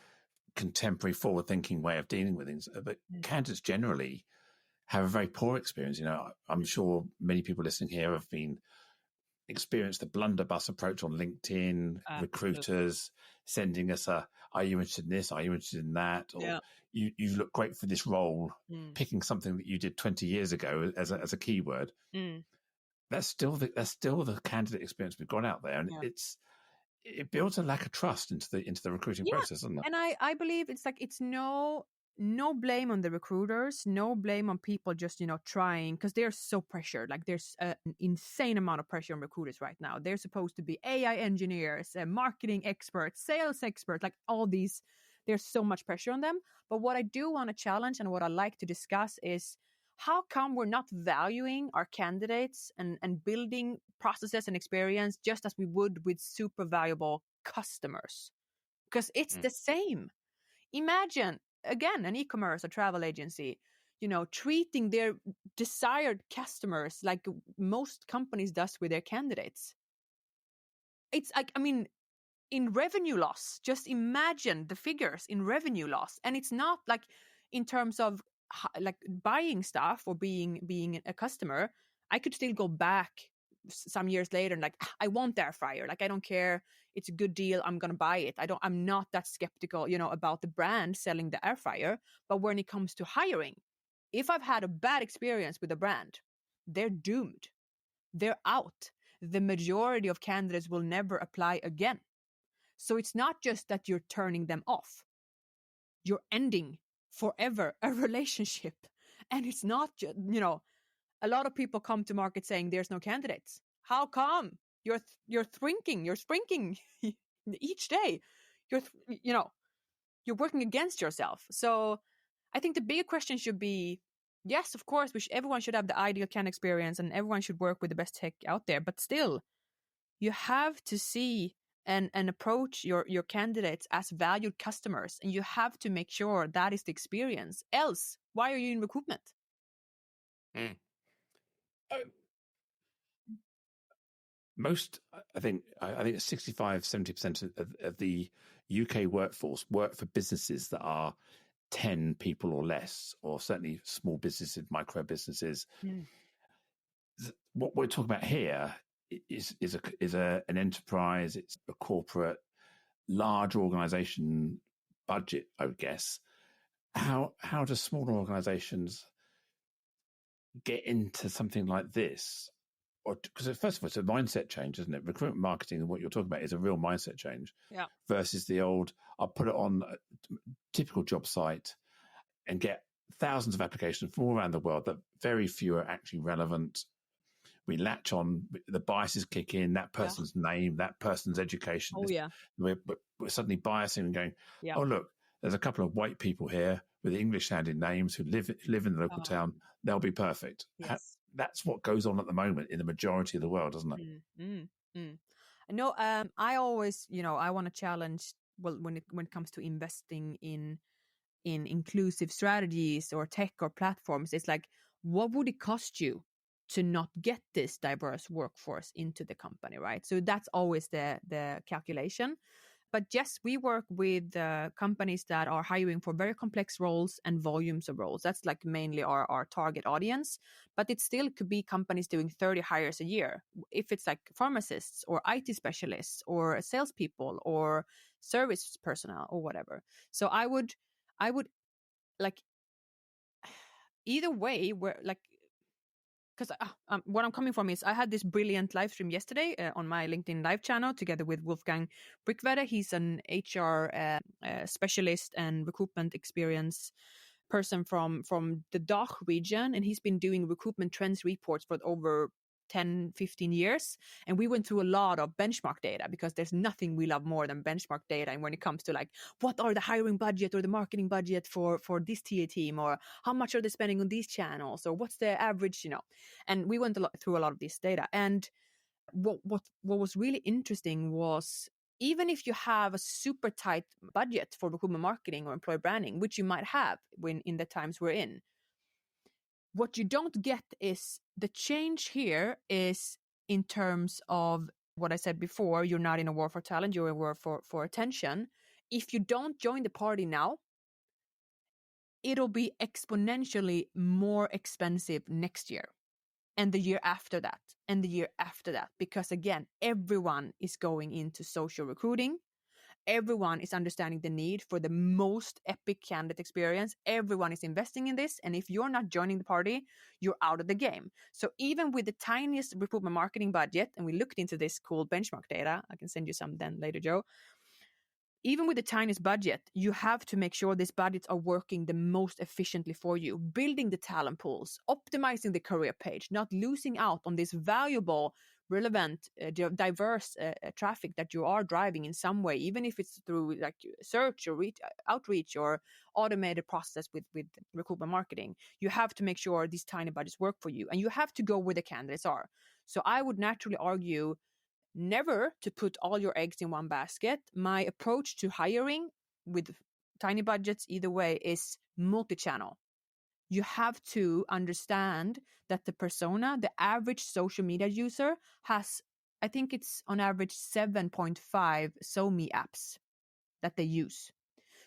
S1: contemporary, forward-thinking way of dealing with things. But candidates generally have a very poor experience. I'm sure many people listening here have experienced the blunderbuss approach on LinkedIn, recruiters sending us are you interested in this? Are you interested in that? Or you look great for this role, picking something that you did 20 years ago as a keyword. That's still the candidate experience we've got out there. And it builds a lack of trust into the recruiting process, doesn't it?
S2: And I believe it's no blame on the recruiters, no blame on people just, trying, because they're so pressured. Like there's an insane amount of pressure on recruiters right now. They're supposed to be AI engineers, marketing experts, sales experts, like all these. There's so much pressure on them. But what I do want to challenge and what I like to discuss is, how come we're not valuing our candidates and building processes and experience just as we would with super valuable customers? Because it's the same. Imagine, again, an e-commerce or travel agency, treating their desired customers like most companies does with their candidates. It's like, in revenue loss, just imagine the figures in revenue loss. And it's not like in terms of like buying stuff or being a customer. I could still go back some years later and I want the air fryer. Like, I don't care. It's a good deal. I'm going to buy it. I'm not that skeptical, about the brand selling the air fryer. But when it comes to hiring, if I've had a bad experience with a brand, they're doomed. They're out. The majority of candidates will never apply again. So it's not just that you're turning them off. You're ending forever a relationship. And it's not just, a lot of people come to market saying there's no candidates. How come? You're shrinking each day. You're working against yourself. So I think the bigger question should be, Yes, of course, everyone should have the ideal candidate experience and everyone should work with the best tech out there. But still, you have to see and approach your candidates as valued customers, and you have to make sure that is the experience. Else, why are you in recruitment?
S1: Mm. Most, I think 65, 70% of the UK workforce work for businesses that are 10 people or less, or certainly small businesses, micro businesses. What we're talking about here is an enterprise. It's a corporate, large organization budget, I would guess. How do smaller organizations get into something like this? Or because first of all, it's a mindset change, isn't it? Recruitment marketing and what you're talking about is a real mindset change.
S2: Yeah.
S1: Versus the old, I'll put it on a typical job site and get thousands of applications from all around the world that very few are actually relevant. We latch on, the biases kick in, that person's name, that person's education.
S2: Oh, yeah.
S1: We're suddenly biasing and going,
S2: Yeah.
S1: oh, look, there's a couple of white people here with English-sounding names who live in the local town. They'll be perfect.
S2: Yes.
S1: That's what goes on at the moment in the majority of the world, doesn't it?
S2: No, I always, I want to challenge, when it comes to investing in inclusive strategies or tech or platforms, it's like, what would it cost you to not get this diverse workforce into the company, right? So that's always the calculation. But yes, we work with companies that are hiring for very complex roles and volumes of roles. That's like mainly our target audience. But it still could be companies doing 30 hires a year. If it's like pharmacists or IT specialists or salespeople or service personnel or whatever. So I would like, either way, where like, because what I'm coming from is I had this brilliant live stream yesterday on my LinkedIn live channel together with Wolfgang Brickwetter. He's an HR specialist and recruitment experience person from the DACH region, and he's been doing recruitment trends reports for over 10, 15 years. And we went through a lot of benchmark data, because there's nothing we love more than benchmark data. And when it comes to like, what are the hiring budget or the marketing budget for this TA team, or how much are they spending on these channels, or what's the average, and we went through a lot of this data. And what was really interesting was, even if you have a super tight budget for recruitment marketing or employer branding, which you might have in the times we're in, what you don't get is the change here is in terms of what I said before. You're not in a war for talent, you're in a war for attention. If you don't join the party now, it'll be exponentially more expensive next year, and the year after that, and the year after that. Because again, everyone is going into social recruiting. Everyone is understanding the need for the most epic candidate experience. Everyone is investing in this. And if you're not joining the party, you're out of the game. So even with the tiniest recruitment marketing budget, and we looked into this cool benchmark data, I can send you some then later, Joe. Even with the tiniest budget, you have to make sure these budgets are working the most efficiently for you, building the talent pools, optimizing the career page, not losing out on this valuable, relevant, diverse traffic that you are driving in some way, even if it's through like search or outreach or automated process with recruitment marketing. You have to make sure these tiny budgets work for you, and you have to go where the candidates are. So I would naturally argue never to put all your eggs in one basket. My approach to hiring with tiny budgets, either way, is multi-channel. You have to understand that the persona, the average social media user, has, I think it's on average 7.5 SoMe apps that they use.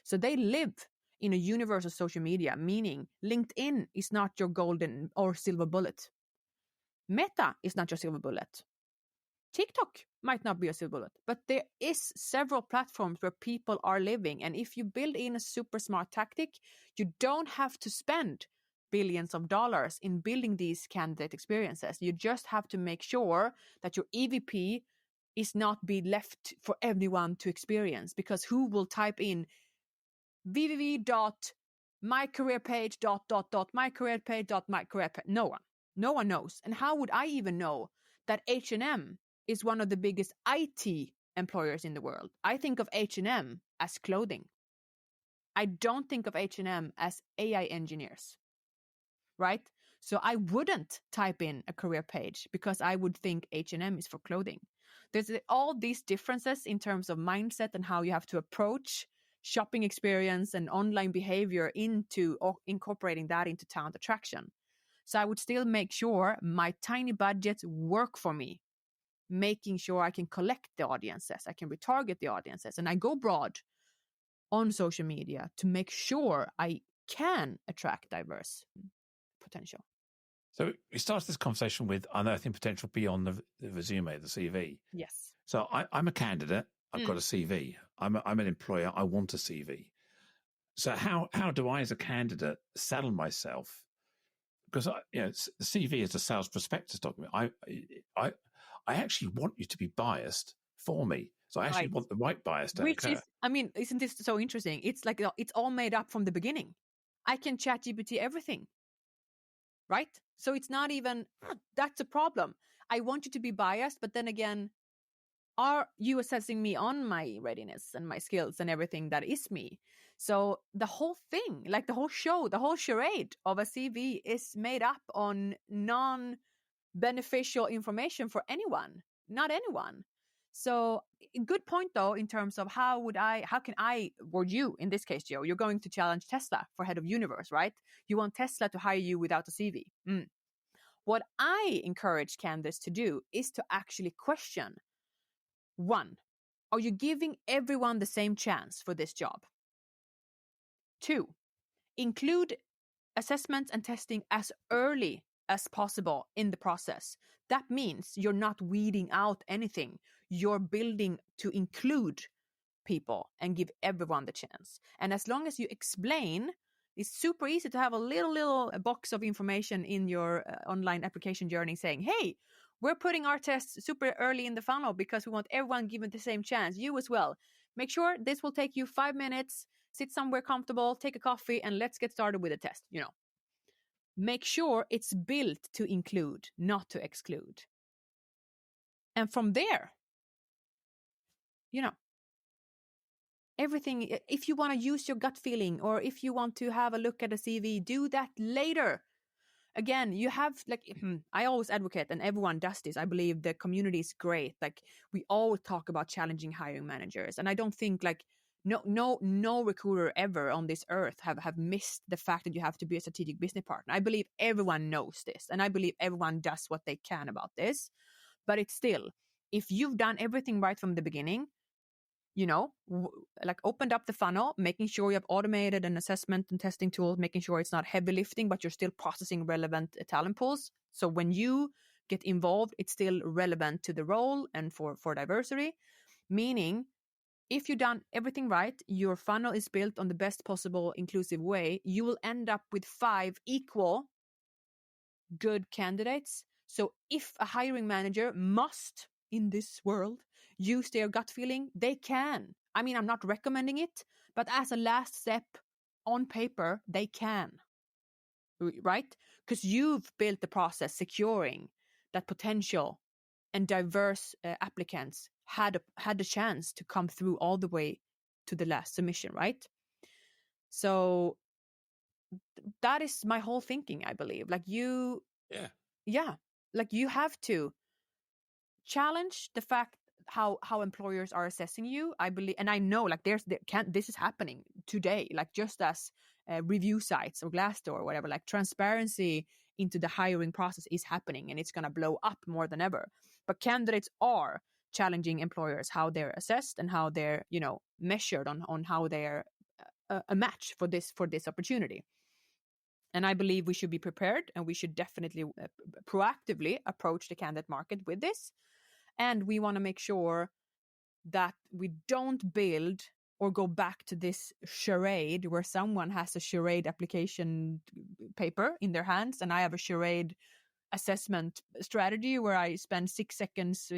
S2: So they live in a universe of social media, meaning LinkedIn is not your golden or silver bullet. Meta is not your silver bullet. TikTok might not be a silver bullet, but there is several platforms where people are living. And if you build in a super smart tactic, you don't have to spend billions of dollars in building these candidate experiences. You just have to make sure that your EVP is not be left for everyone to experience, because who will type in www.mycareerpage.mycareerpage.mycareerpage? No one knows. And how would I even know that H&M is one of the biggest IT employers in the world? I think of H&M as clothing. I don't think of H&M as AI engineers. right? So I wouldn't type in a career page because I would think H&M is for clothing. There's all these differences in terms of mindset and how you have to approach shopping experience and online behavior into or incorporating that into talent attraction. So I would still make sure my tiny budgets work for me, making sure I can collect the audiences, I can retarget the audiences, and I go broad on social media to make sure I can attract diverse potential.
S1: So we started this conversation with unearthing potential beyond the resume, the CV.
S2: Yes.
S1: So I'm a candidate. I've got a CV. I'm an employer. I want a CV. So how do I, as a candidate, sell myself? Because the CV is a sales prospectus document. I actually want you to be biased for me. So I actually want the right bias to occur.
S2: Isn't this so interesting? It's like it's all made up from the beginning. I can chat GPT everything, right? So it's not even, that's a problem. I want you to be biased, but then again, are you assessing me on my readiness and my skills and everything that is me? So the whole thing, like the whole show, the whole charade of a CV is made up on non-beneficial information for anyone, not anyone. So good point though, in terms of how can I, or you in this case, Joe, you're going to challenge Tesla for head of universe, right? You want Tesla to hire you without a CV. What I encourage candidates to do is to actually question, 1, are you giving everyone the same chance for this job? 2, include assessments and testing as early as possible in the process. That means you're not weeding out anything. You're building to include people and give everyone the chance. And as long as you explain, it's super easy to have a little box of information in your online application journey saying, hey, we're putting our tests super early in the funnel because we want everyone given the same chance, you as well. Make sure this will take you 5 minutes, sit somewhere comfortable, take a coffee, and let's get started with a test, Make sure it's built to include, not to exclude. And from there, everything, if you want to use your gut feeling or if you want to have a look at a CV, do that later. Again, you have, I always advocate, and everyone does this, I believe the community is great. Like, we always talk about challenging hiring managers. And I don't think no recruiter ever on this earth have missed the fact that you have to be a strategic business partner. I believe everyone knows this, and I believe everyone does what they can about this. But it's still, if you've done everything right from the beginning, opened up the funnel, making sure you have automated an assessment and testing tools, making sure it's not heavy lifting, but you're still processing relevant talent pools. So when you get involved, it's still relevant to the role and for diversity, meaning if you've done everything right, your funnel is built on the best possible inclusive way, you will end up with 5 equal good candidates. So if a hiring manager must, in this world, use their gut feeling, they can. I mean, I'm not recommending it, but as a last step on paper, they can, right? Because you've built the process securing that potential and diverse applicants had a chance to come through all the way to the last submission, right? So that is my whole thinking, I believe. You have to challenge the fact how employers are assessing you. I believe, and I know, this is happening today, just as review sites or Glassdoor or whatever, transparency into the hiring process is happening, and it's going to blow up more than ever. But candidates are challenging employers how they're assessed and how they're measured on how they're a match for this opportunity. And I believe we should be prepared, and we should definitely proactively approach the candidate market with this. And we want to make sure that we don't build or go back to this charade where someone has a charade application paper in their hands and I have a charade assessment strategy where I spend 6 seconds,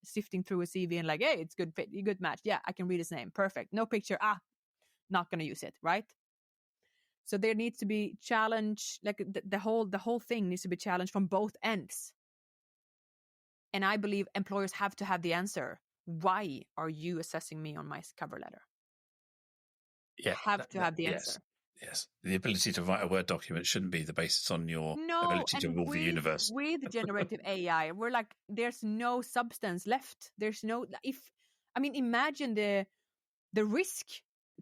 S2: sifting through a CV and hey, it's good fit, good match. Yeah, I can read his name. Perfect. No picture. Not going to use it. Right. So there needs to be challenge, the whole thing needs to be challenged from both ends. And I believe employers have to have the answer. Why are you assessing me on my cover letter?
S1: Yeah,
S2: have the answer.
S1: Yes. The ability to write a Word document shouldn't be the basis on your ability to
S2: and
S1: rule the universe.
S2: with generative AI, we're like, there's no substance left. There's no, imagine the risk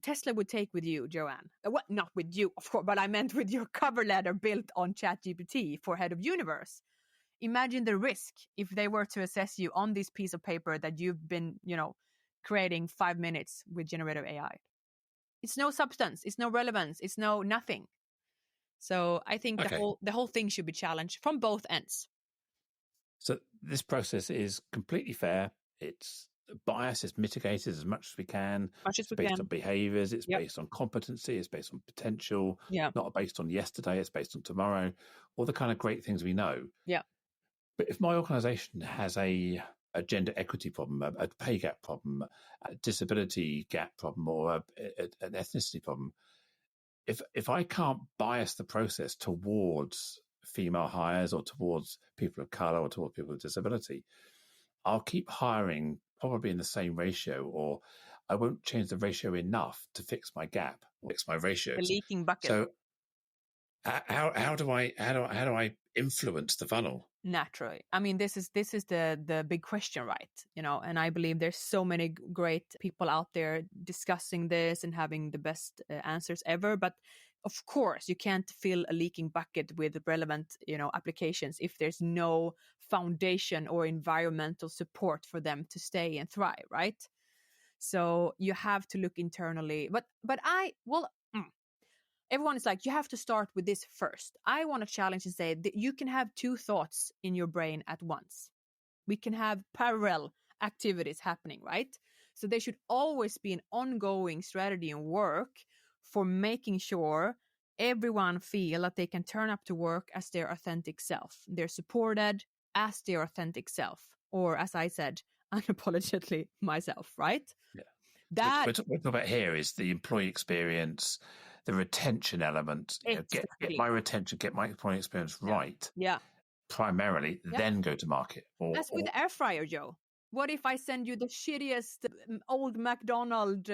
S2: Tesla would take with you, Joanne. Well, not with you, of course, but I meant with your cover letter built on ChatGPT for head of universe. Imagine the risk if they were to assess you on this piece of paper that you've been, creating 5 minutes with generative AI. It's no substance, it's no relevance, it's no nothing. So I think the whole thing should be challenged from both ends.
S1: So this process is completely fair. It's bias is mitigated as much as we can. It's based on behaviors. It's based on competency. It's based on potential. Not based on yesterday. It's based on tomorrow. All the kind of great things we know.
S2: Yeah.
S1: But if my organization has a gender equity problem, a pay gap problem, a disability gap problem, or an ethnicity problem, if I can't bias the process towards female hires or towards people of color or towards people with disability, I'll keep hiring probably in the same ratio, or I won't change the ratio enough to fix my gap or fix my ratios.
S2: The leaking bucket.
S1: So how do I influence the funnel?
S2: Naturally. I mean, this is the big question, right? And I believe there's so many great people out there discussing this and having the best answers ever. But of course, you can't fill a leaking bucket with relevant, applications if there's no foundation or environmental support for them to stay and thrive, right? So you have to look internally. But everyone is like, you have to start with this first. I want to challenge and say that you can have two thoughts in your brain at once. We can have parallel activities happening, right? So there should always be an ongoing strategy and work for making sure everyone feel that they can turn up to work as their authentic self. They're supported as their authentic self, or as I said, unapologetically myself, right?
S1: Yeah. That what we're talking about here is the employee experience, the retention element. Get my retention, get my employee experience right.
S2: Yeah.
S1: Primarily, then go to market.
S2: That's with the air fryer, Joe. What if I send you the shittiest old McDonald's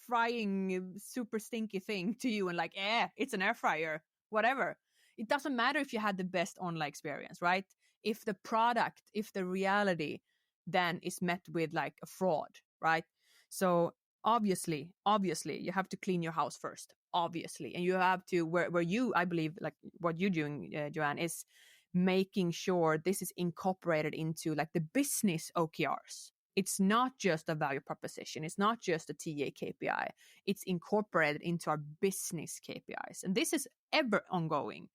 S2: frying super stinky thing to you and like, it's an air fryer, whatever. It doesn't matter if you had the best online experience, right? If the product, if the reality then is met with like a fraud, right? So obviously, you have to clean your house first, obviously. And you have to, where you, I believe, like what you're doing, Joanne, is making sure this is incorporated into like the business OKRs. It's not just a value proposition. It's not just a TA KPI. It's incorporated into our business KPIs. And this is ever ongoing.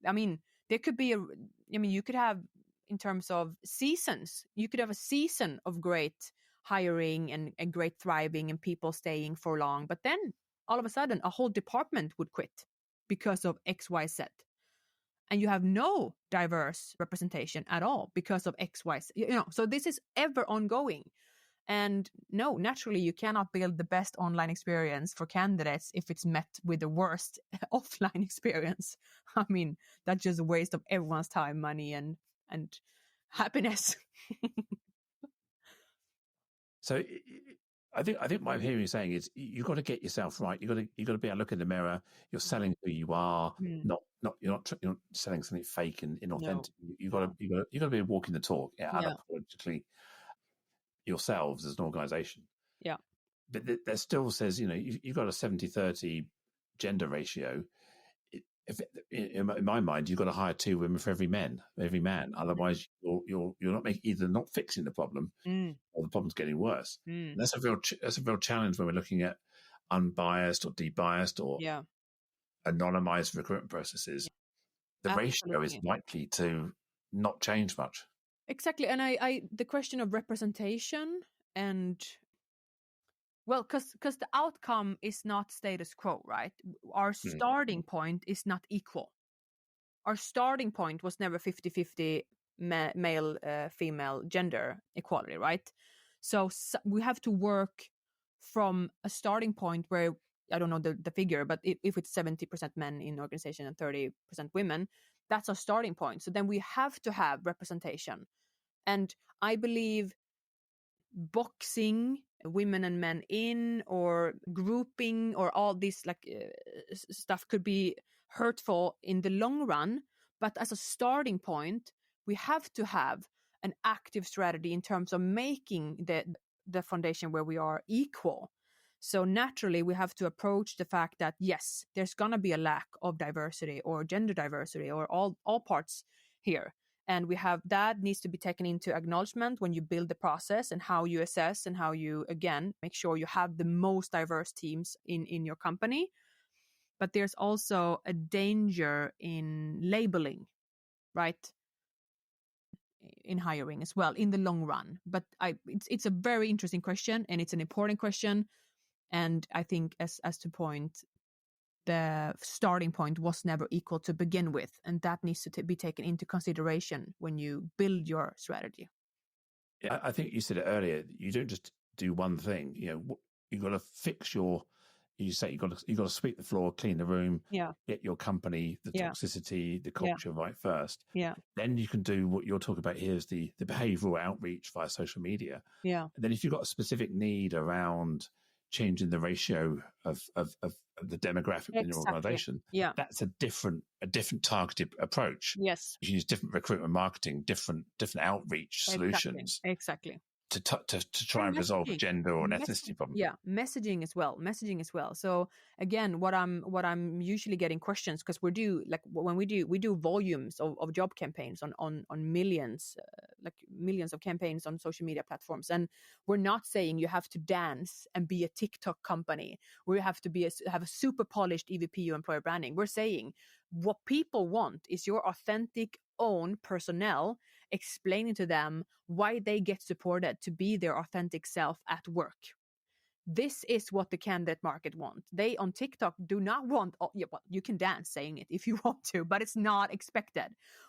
S2: I mean, there could be you could have, in terms of seasons, you could have a season of great hiring and great thriving and people staying for long. But then all of a sudden, a whole department would quit because of XYZ. And you have no diverse representation at all because of XYZ. So this is ever ongoing. And no, naturally, you cannot build the best online experience for candidates if it's met with the worst offline experience. I mean, that's just a waste of everyone's time, money, and happiness.
S1: So I think what I'm hearing you saying is you've got to get yourself right. You've got to be able to look in the mirror. You're selling who you are, you're not selling something fake and inauthentic. No. You've got to be walking the talk, unapologetically yourselves as an organization.
S2: Yeah.
S1: But that still says, you've got a 70-30 gender ratio. In my mind, you've got to hire 2 women for every man. Otherwise, you're not fixing the problem, or the problem's getting worse. And that's a real challenge when we're looking at unbiased or debiased or anonymized recruitment processes. The ratio is likely to not change much.
S2: Exactly, and I the question of representation and. Well, because the outcome is not status quo, right? Our starting point is not equal. Our starting point was never 50-50 male, female gender equality, right? So we have to work from a starting point where, I don't know the figure, but if it's 70% men in organization and 30% women, that's our starting point. So then we have to have representation. And I believe boxing women and men in, or grouping, or all this stuff could be hurtful in the long run. But as a starting point, we have to have an active strategy in terms of making the foundation where we are equal. So naturally, we have to approach the fact that, yes, there's going to be a lack of diversity or gender diversity or all parts here. And we have that needs to be taken into acknowledgement when you build the process, and how you assess and how you, again, make sure you have the most diverse teams in your company. But there's also a danger in labeling, right? In hiring as well in the long run. But it's a very interesting question, and it's an important question. And I think as to point, the starting point was never equal to begin with. And that needs to be taken into consideration when you build your strategy.
S1: Yeah, I think you said it earlier. You don't just do one thing. You've got to fix you say you've got to sweep the floor, clean the room, get your company, the toxicity, the culture right first.
S2: Yeah.
S1: Then you can do what you're talking about here is the behavioral outreach via social media.
S2: Yeah.
S1: And then if you've got a specific need around changing the ratio of the demographic in your organization, that's a different targeted approach.
S2: Yes.
S1: You use different recruitment marketing, different outreach solutions.
S2: Exactly.
S1: To try and resolve a gender or an ethnicity problem.
S2: Yeah, messaging as well. So again, what I'm usually getting questions, because we do volumes of job campaigns on millions, millions of campaigns on social media platforms, and we're not saying you have to dance and be a TikTok company, or you have to have a super polished EVP or employer branding. We're saying what people want is your authentic own personnel, explaining to them why they get supported to be their authentic self at work. This is what the candidate market want. They on TikTok do not want, you can dance saying it if you want to, but it's not expected.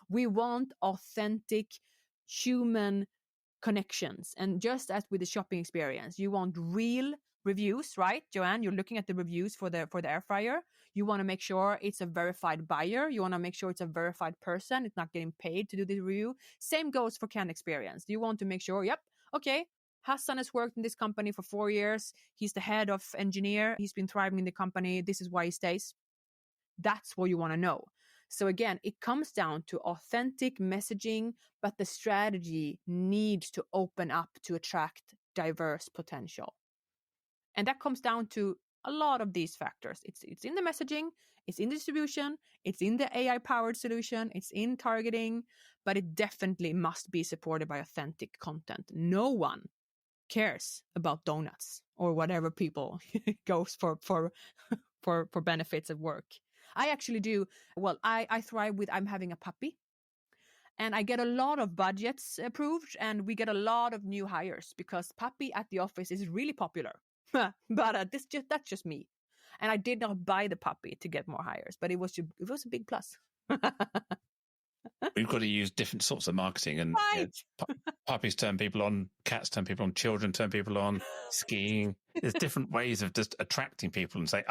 S2: We want authentic human connections. And just as with the shopping experience, you want real reviews, right? Joanne, you're looking at the reviews for the air fryer. You want to make sure it's a verified buyer. You want to make sure it's a verified person. It's not getting paid to do the review. Same goes for candidate experience. You want to make sure, okay, Hassan has worked in this company for 4 years. He's the head of engineer. He's been thriving in the company. This is why he stays. That's what you want to know. So again, it comes down to authentic messaging, but the strategy needs to open up to attract diverse potential. And that comes down to a lot of these factors. It's in the messaging, it's in distribution, it's in the AI-powered solution, it's in targeting, but it definitely must be supported by authentic content. No one cares about donuts or whatever people goes for benefits at work. I actually do. Well, I thrive with, I'm having a puppy, and I get a lot of budgets approved, and we get a lot of new hires because puppy at the office is really popular. But that's just me. And I did not buy the puppy to get more hires, but it was a big plus.
S1: We've got to use different sorts of marketing, and puppies turn people on, cats turn people on, children turn people on, skiing. There's different ways of just attracting people and say,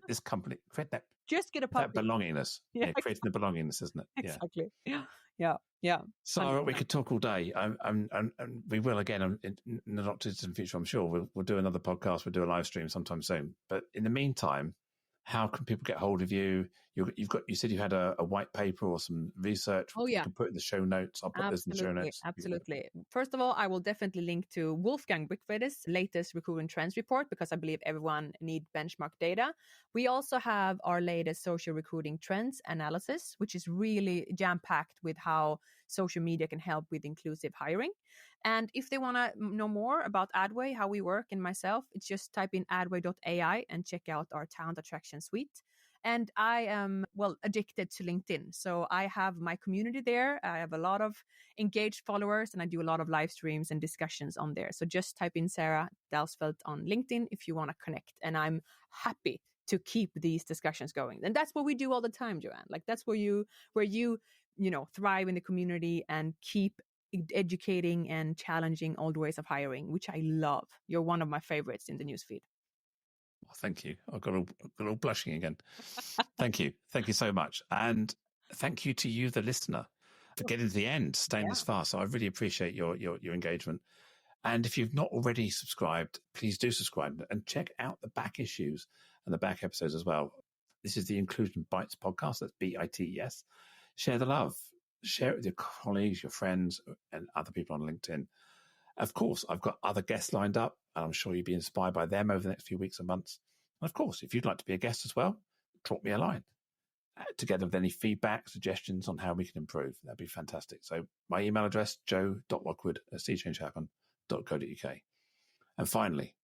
S1: this company, create that.
S2: Just get a puppy.
S1: That belongingness. Creating the belongingness, isn't it?
S2: Exactly. Yeah.
S1: Sara, we could talk all day. And we will again in the not too distant future, I'm sure. We'll do another podcast. We'll do a live stream sometime soon. But in the meantime, how can people get hold of you? You said you had a white paper or some research. You can put in the show notes. I'll put this in the show notes.
S2: Absolutely. First of all, I will definitely link to Wolfgang Brickvede's latest recruitment trends report, because I believe everyone needs benchmark data. We also have our latest social recruiting trends analysis, which is really jam-packed with how social media can help with inclusive hiring. And if they want to know more about Adway, how we work, and myself, it's just type in adway.ai and check out our talent attraction suite. And I am, addicted to LinkedIn. So I have my community there. I have a lot of engaged followers, and I do a lot of live streams and discussions on there. So just type in Sara Dalsfelt on LinkedIn if you want to connect. And I'm happy to keep these discussions going. And that's what we do all the time, Joanne. That's where you thrive in the community and keep educating and challenging old ways of hiring, which I love. You're one of my favorites in the newsfeed.
S1: Well, thank you. I got all blushing again. Thank you. Thank you so much. And thank you to you, the listener, for getting to the end, staying this far. So I really appreciate your engagement. And if you've not already subscribed, please do subscribe and check out the back issues and the back episodes as well. This is the Inclusion Bites podcast. That's BITES. Share the love. Share it with your colleagues, your friends, and other people on LinkedIn. Of course, I've got other guests lined up, and I'm sure you'll be inspired by them over the next few weeks and months. And of course, if you'd like to be a guest as well, drop me a line together with any feedback, suggestions on how we can improve. That'd be fantastic. So my email address, joe.lockwood@seachangehappen.co.uk. And finally,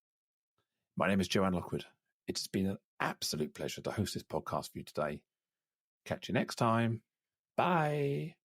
S1: my name is Joanne Lockwood. It has been an absolute pleasure to host this podcast for you today. Catch you next time. Bye.